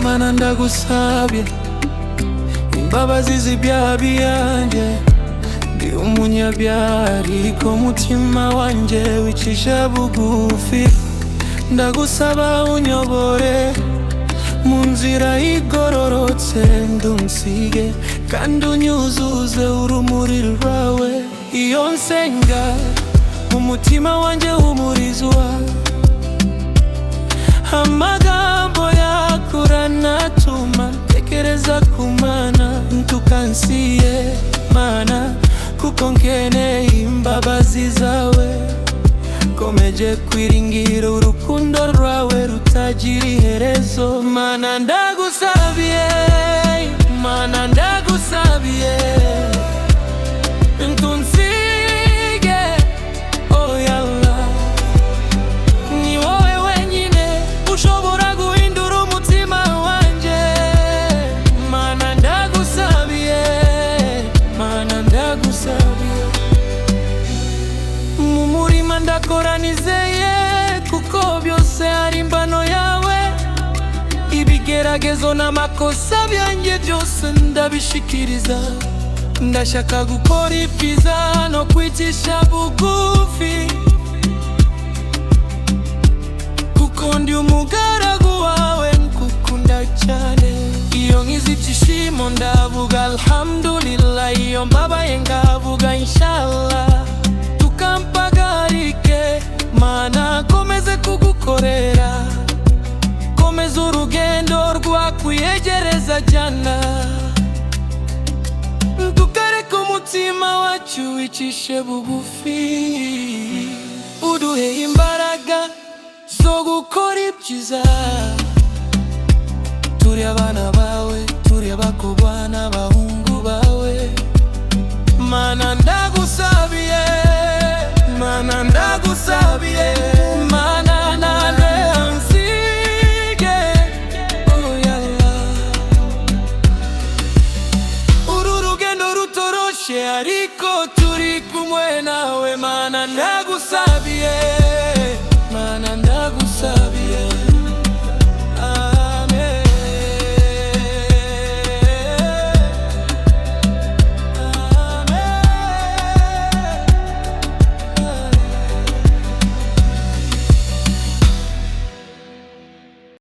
Mana ndagusabye imbabazi z'ibyaha byanjye. Ndi umunyabyaha ariko umutima wanjye wicisha bugufi. Ndagusaba unyobore mu nzira igororotse, ndunsige kandi unyuzuze urumuri rwawe. Iyo nsenga umutima wanjye humurizwa, amagambo yakuranatuma tekereza ku Mana. Ntukansiye Mana kuko nkeneye imbabazi zawe. Komeje kwiringira urukundo rwawe rutagira iherezo. Mana ndagusabiye, Mana ndagusabiye, ntunsige oya Allah. Ni wowe wenyine ushobora guhindura umutima wanjye. Mana ndagusabiye, Mana ndagusabiye. Mu murima ndakora nizeye kuko byose ari imbano yawe. Ibigeragezo n'amakosa byanjye byose ndabishikiriza. Ndashaka gukora ibyiza no kwicisha bugufi, kuko ndi umugaragu wawe ngukunda cyane. Iyo nkize ibyishimo ndavuga alhamdulillah, iyo mbabaye ngavuga inshallah. Tukampagarike Mana, komeze kugukorera, komeza urugendo rwakwiyegereza jana. Tukareka umutima wacu wicishe bugufi, uduhe imbaraga zo gukora ibyiza. Turi abana bawe, turi abakobwa n'abahungu bawe. Mana ndagusabiye, Mana ndagusabiye, Mana ntunsige oya Allah. Uru rugendo rutoroshe ariko turi kumwe nawe. Mana ndagusabiye.